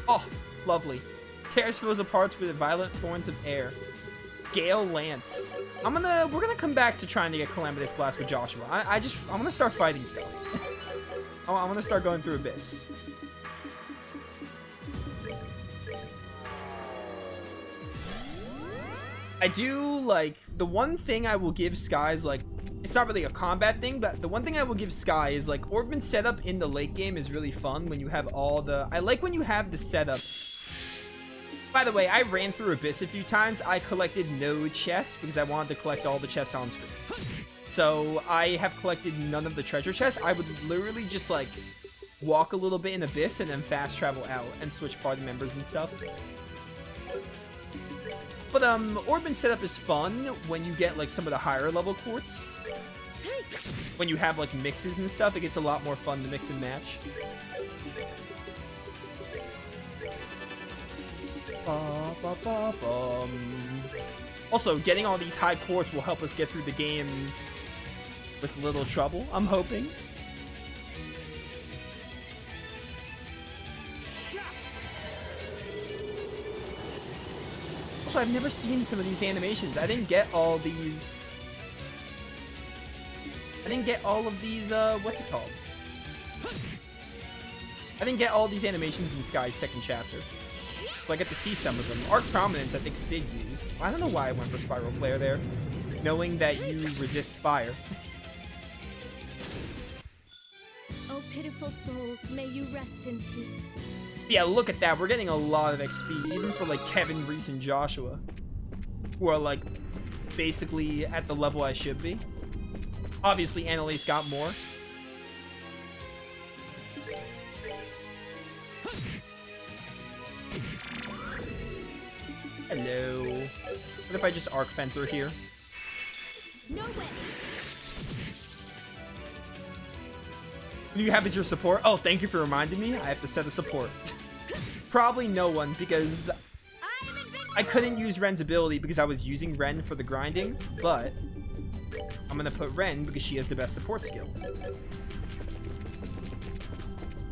Oh, lovely. Tears foes apart with violent thorns of air. Gale Lance. We're gonna come back to trying to get Calamitous Blast with Joshua. I'm gonna start fighting stuff. I want to start going through Abyss. I do, like, the one thing I will give Sky is, like, it's not really a combat thing, but the one thing I will give Sky is, like, Orbman setup in the late game is really fun when you have all the... I like when you have the setups. By the way, I ran through Abyss a few times. I collected no chests because I wanted to collect all the chests on screen. So I have collected none of the treasure chests. I would literally just, like, walk a little bit in Abyss and then fast travel out and switch party members and stuff. But Orbman setup is fun when you get like some of the higher level quartz. When you have like mixes and stuff, it gets a lot more fun to mix and match. Also, getting all these high quartz will help us get through the game with little trouble, I'm hoping. Also, I've never seen some of these animations. I didn't get all these... what's it called? I didn't get all these animations in Sky's second chapter. So I get to see some of them. Arc Prominence, I think Sid used. I don't know why I went for Spiral Flare there, knowing that you resist fire. Oh, pitiful souls, may you rest in peace. Yeah, look at that. We're getting a lot of XP, even for like Kevin, Reese, and Joshua, who are like basically at the level I should be. Obviously, Annalise got more. Hello. What if I just Arc Fencer here? No way. Who do you have as your support? Oh, thank you for reminding me. I have to set a support. Probably no one, because I couldn't use Ren's ability because I was using Ren for the grinding, but I'm gonna put Ren because she has the best support skill.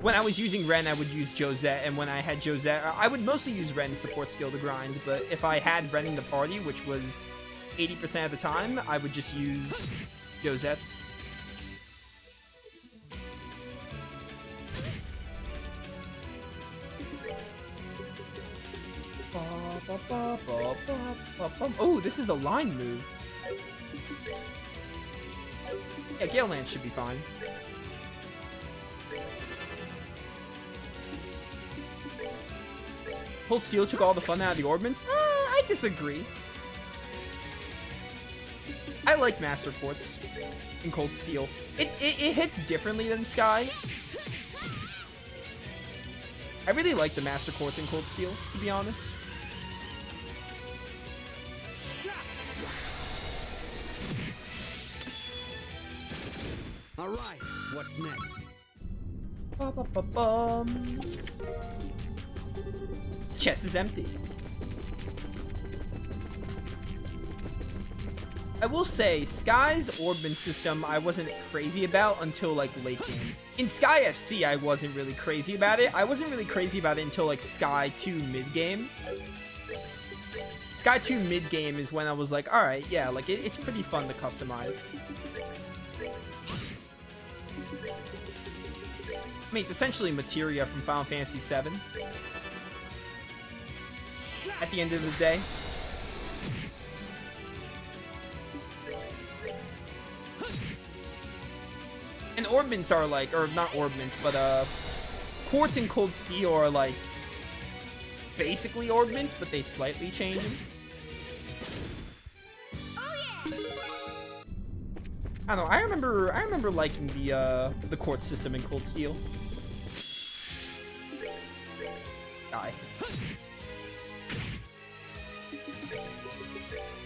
When I was using Ren, I would use Josette, and when I had Josette, I would mostly use Ren's support skill to grind, but if I had Ren in the party, which was 80% of the time, I would just use Josette's. Oh, this is a line move. Yeah, Gale Lance should be fine. Cold Steel took all the fun out of the Orbments? I disagree. I like Master Quartz in Cold Steel. It hits differently than Sky. I really like the Master Quartz in Cold Steel, to be honest. All right, what's next? Chest is empty. I will say, Sky's Orbman system I wasn't crazy about until like late game. In Sky FC, I wasn't really crazy about it. I wasn't really crazy about it until like Sky 2 mid game. Sky 2 mid game is when I was like, all right, yeah, like it's pretty fun to customize. I mean, it's essentially materia from Final Fantasy VII. At the end of the day. And Orbments are like, or not Orbments, but Quartz and Cold Steel are like basically Orbments, but they slightly change them. I don't know. I remember liking the Quartz system in Cold Steel. Die.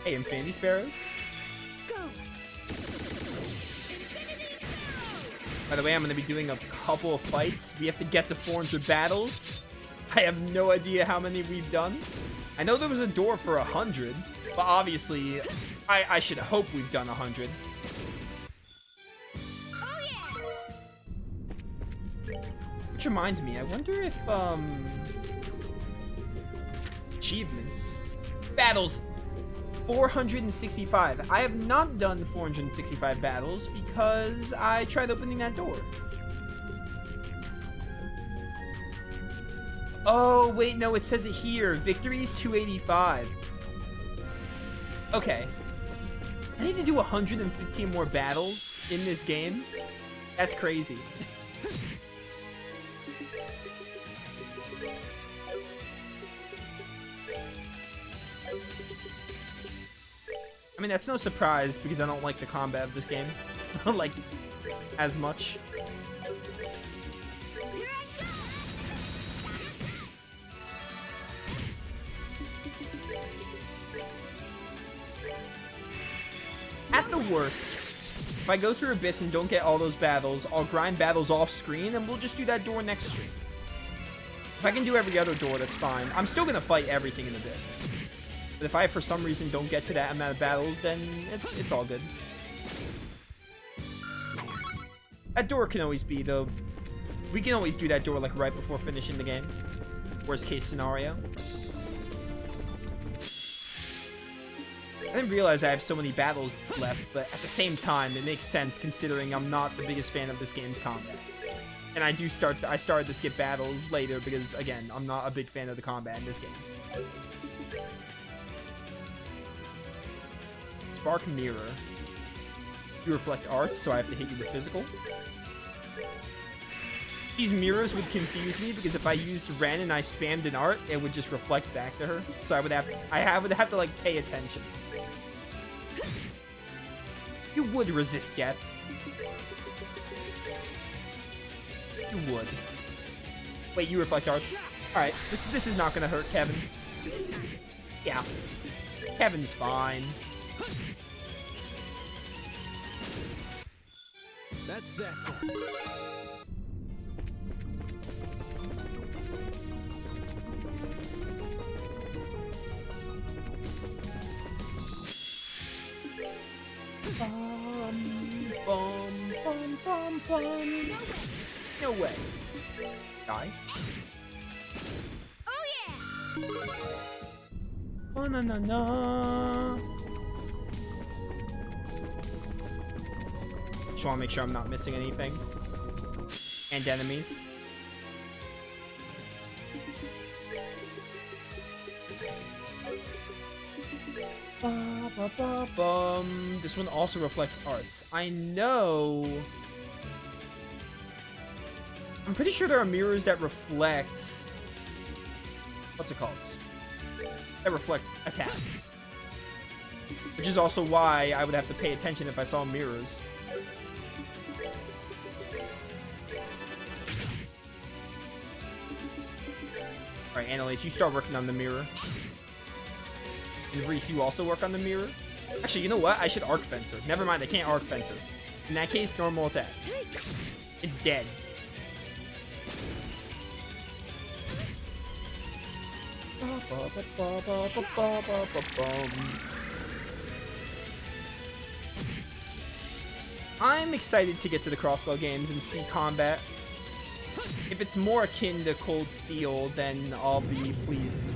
Hey, Infinity Sparrows. Go. By the way, I'm going to be doing a couple of fights. We have to get to 400 battles. I have no idea how many we've done. I know there was a door for 100, but obviously, I should hope we've done 100. Which reminds me, I wonder if, Achievements. Battles. 465. I have not done 465 battles because I tried opening that door. Oh, wait, no, it says it here. Victories 285. Okay. I need to do 115 more battles in this game. That's crazy. I mean, that's no surprise because I don't like the combat of this game. I don't like as much. At the worst, if I go through Abyss and don't get all those battles, I'll grind battles off screen and we'll just do that door next stream. If I can do every other door, that's fine. I'm still gonna fight everything in Abyss. But if I, for some reason, don't get to that amount of battles, then it's all good. That door can always be, though. We can always do that door, like, right before finishing the game. Worst case scenario. I didn't realize I have so many battles left, but at the same time, it makes sense considering I'm not the biggest fan of this game's combat. And I started to skip battles later because, again, I'm not a big fan of the combat in this game. Spark Mirror. You reflect art, so I have to hit you with physical. These mirrors would confuse me because if I used Ren and I spammed an art, it would just reflect back to her. So I would have to like pay attention. You would resist Geth. You would. Wait, you reflect arts? Alright, this is not gonna hurt Kevin. Yeah. Kevin's fine. That's that. No way. Die. Oh yeah! Oh, no, no, no. Just want to make sure I'm not missing anything. And enemies. This one also reflects arts. I know. I'm pretty sure there are mirrors that reflect. What's it called? That reflect attacks. Which is also why I would have to pay attention if I saw mirrors. Alright, Annalise, you start working on the mirror. And Reese, you also work on the mirror? Actually, you know what? I should Arc Fencer. Never mind, I can't Arc Fencer. In that case, normal attack. It's dead. I'm excited to get to the crossbow games and see combat. If it's more akin to Cold Steel, then I'll be pleased.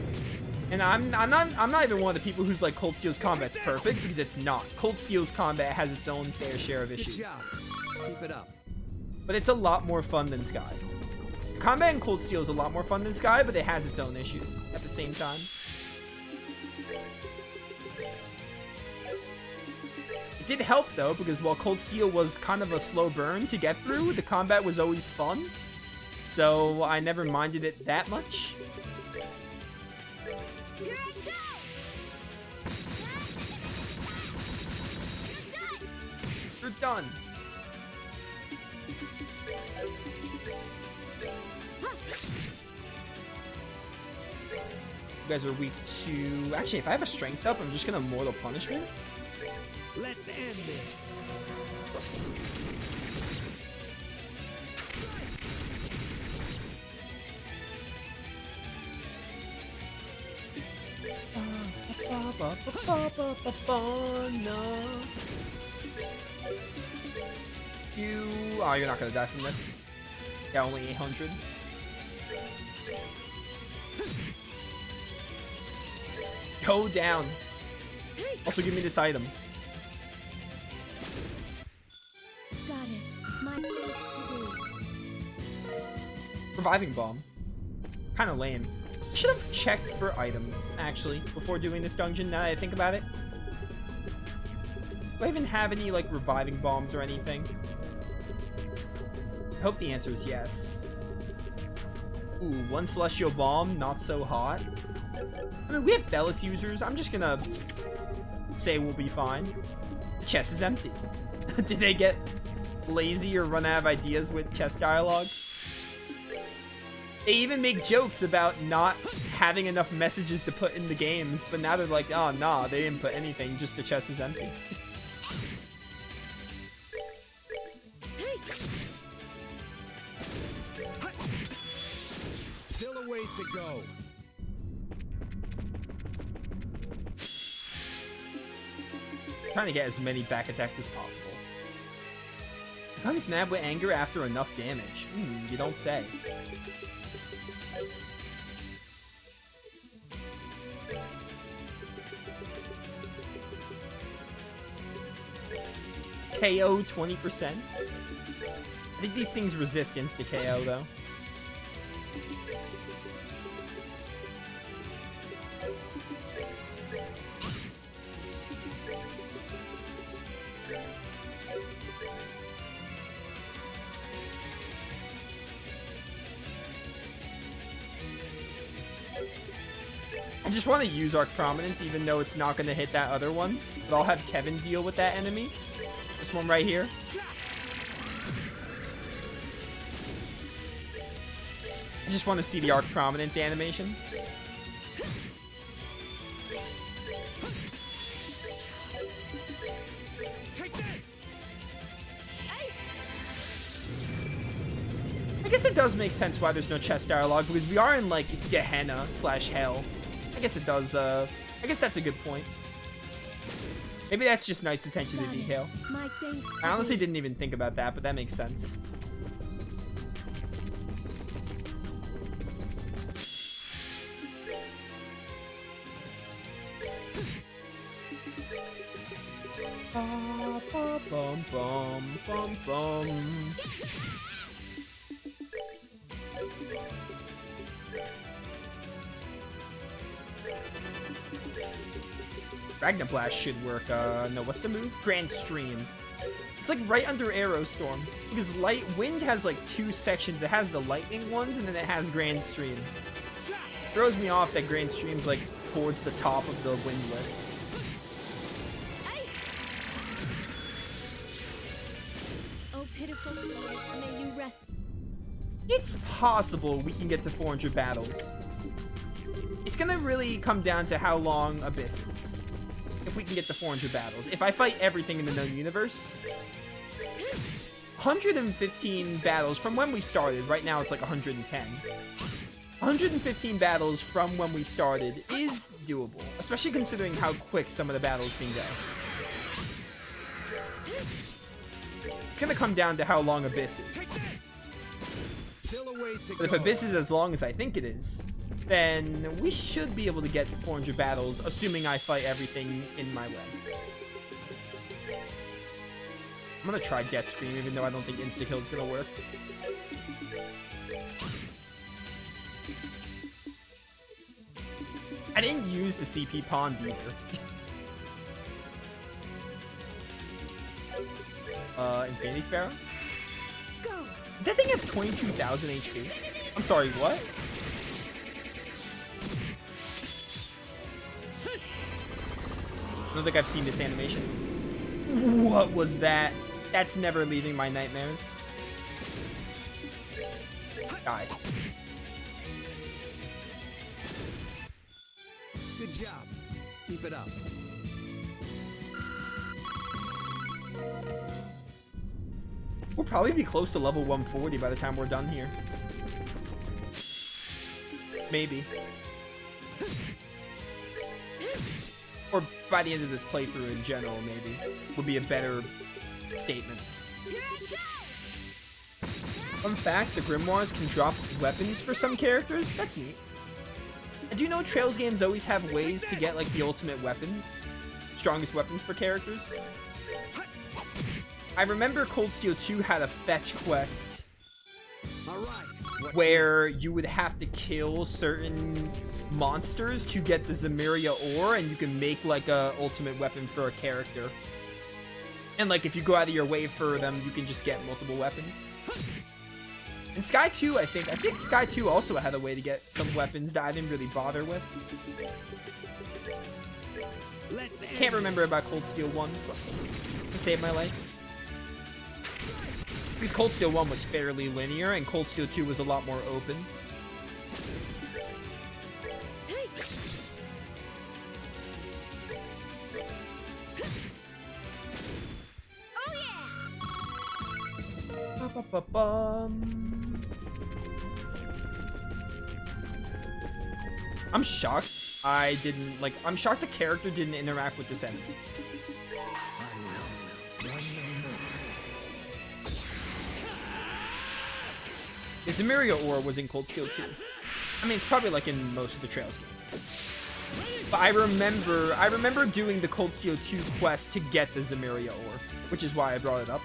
And I'm not even one of the people who's like Cold Steel's combat's perfect, because it's not. Cold Steel's combat has its own fair share of issues. Good job. Keep it up. But it's a lot more fun than Sky. Combat in Cold Steel is a lot more fun than Sky, but it has its own issues at the same time. It did help though, because while Cold Steel was kind of a slow burn to get through, the combat was always fun. So I never minded it that much. You're done. You guys are weak to... Actually, if I have a strength up, I'm just gonna Mortal Punishment. Let's end this. No. Oh, you're not gonna die from this. Yeah, only 800. so down. Also, give me this item. Goddess, my place to be. Reviving Bomb. Kind of lame. I should have checked for items, actually, before doing this dungeon, now that I think about it. Do I even have any, like, reviving bombs or anything? I hope the answer is yes. Ooh, one Celestial Bomb, not so hot. I mean, we have Bellis users. I'm just gonna say we'll be fine. The chest is empty. Did they get lazy or run out of ideas with chest dialogue? They even make jokes about not having enough messages to put in the games, but now they're like, oh, nah, they didn't put anything, just the chest is empty. Still a ways to go. Trying to get as many back attacks as possible. Becomes mad with anger after enough damage. You don't say. KO 20%. I think these things resistance to KO though. I just want to use Arc Prominence even though it's not going to hit that other one. But I'll have Kevin deal with that enemy. This one right here. I just want to see the Arc Prominence animation. I guess it does make sense why there's no chest dialogue, because we are in, like, Gehenna / hell. I guess it does, I guess that's a good point. Maybe that's just nice attention to detail. I honestly didn't even think about that, but that makes sense. Bum, bum, bum, bum. Ragnar Blast should work. No, what's the move? Grand Stream. It's like right under Arrow Storm. Because Wind has like two sections. It has the lightning ones and then it has Grand Stream. Throws me off that Grand Stream's like towards the top of the wind list. Oh, pitiful souls, may you rest. It's possible we can get to 400 battles. It's gonna really come down to how long Abyss is. If we can get to 400 battles. If I fight everything in the known universe, 115 battles from when we started. Right now it's like 110. 115 battles from when we started is doable, especially considering how quick some of the battles can go. It's gonna come down to how long Abyss is. But if Abyss is as long as I think it is, then we should be able to get 400 battles, assuming I fight everything in my way. I'm gonna try Death Scream, even though I don't think insta-kill is gonna work. I didn't use the CP Pond either. Infinity Sparrow? Go. Did that thing have 22,000 HP? I'm sorry, what? I don't think I've seen this animation. What was that? That's never leaving my nightmares. Die. Good job. Keep it up. We'll probably be close to level 140 by the time we're done here. Maybe. Or by the end of this playthrough in general, maybe. Would be a better statement. Fun fact, the Grimoires can drop weapons for some characters. That's neat. I do know Trails games always have ways to get like the ultimate weapons, strongest weapons for characters. I remember Cold Steel 2 had a fetch quest where you would have to kill certain monsters to get the Zamiria ore, and you can make like a ultimate weapon for a character. And like if you go out of your way for them, you can just get multiple weapons. In Sky 2, I think Sky 2 also had a way to get some weapons that I didn't really bother with. Can't remember about Cold Steel 1 to save my life. Because Cold Steel 1 was fairly linear, and Cold Steel 2 was a lot more open. I'm shocked I'm shocked the character didn't interact with this enemy. The Zamiria ore was in Cold Steel 2. I mean, it's probably like in most of the Trails games. But I remember doing the Cold Steel 2 quest to get the Zamiria ore, which is why I brought it up.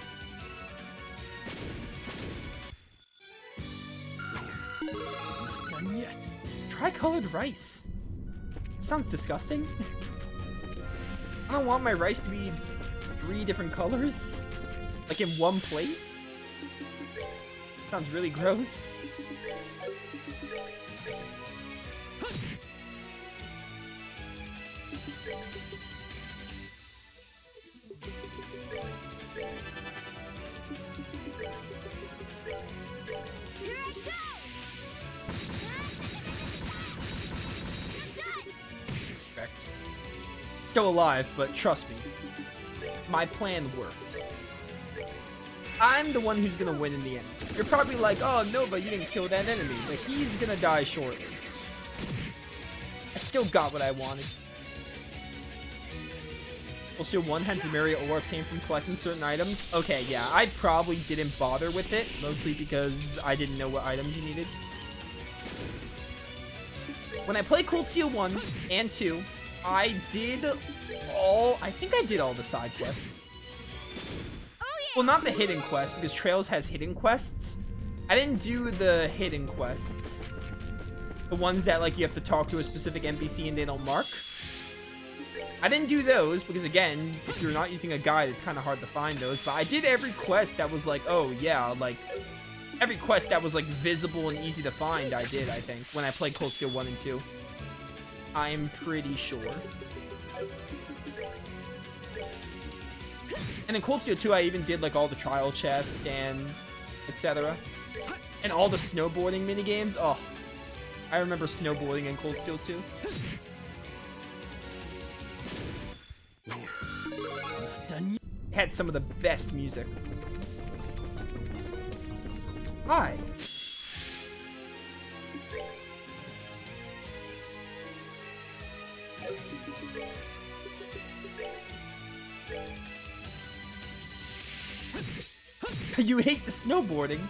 Not done yet. Tricolored rice. Sounds disgusting. I don't want my rice to be 3 different colors, like in one plate. Sounds really gross. Correct. Still alive, but trust me, my plan worked. I'm the one who's gonna win in the end. You're probably like, oh, Nova, you didn't kill that enemy, but he's gonna die shortly. I still got what I wanted. Cold Steel 1 had Zamiria ore came from collecting certain items. Okay, yeah, I probably didn't bother with it, mostly because I didn't know what items you needed. When I played Cold Steel 1 and 2, I think I did all the side quests. Well, not the hidden quest, because Trails has hidden quests. I didn't do the hidden quests. The ones that, like, you have to talk to a specific NPC and they don't mark. I didn't do those, because, again, if you're not using a guide, it's kind of hard to find those. But I did every quest that was like, oh, yeah, like, every quest that was, like, visible and easy to find, I did, I think, when I played Cold Steel 1 and 2. I'm pretty sure. And in Cold Steel 2, I even did, like, all the trial chests and etc. And all the snowboarding minigames. Oh, I remember snowboarding in Cold Steel 2. It had some of the best music. Hi. You hate the snowboarding.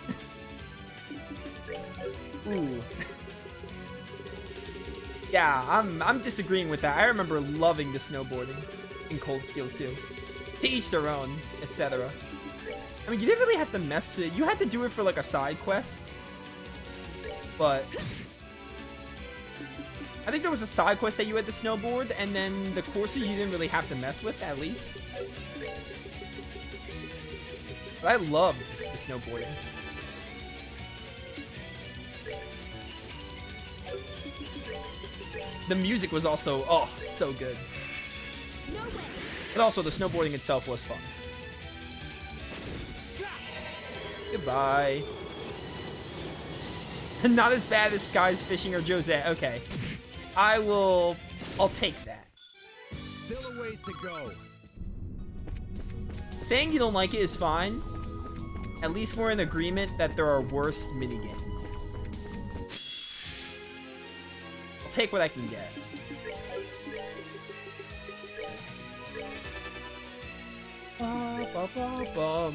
Ooh. Yeah, I'm disagreeing with that. I remember loving the snowboarding in Cold Steel 2. To each their own, etc. I mean, you didn't really have to mess with it. You had to do it for like a side quest. But I think there was a side quest that you had to snowboard, and then the courses you didn't really have to mess with, at least. But I loved the snowboarding. The music was also, oh, so good. But also, the snowboarding itself was fun. Goodbye. Not as bad as Sky's Fishing or Josette. Okay. I'll take that. Still a ways to go. Saying you don't like it is fine. At least we're in agreement that there are worse minigames. I'll take what I can get. Ba, ba, ba, bum.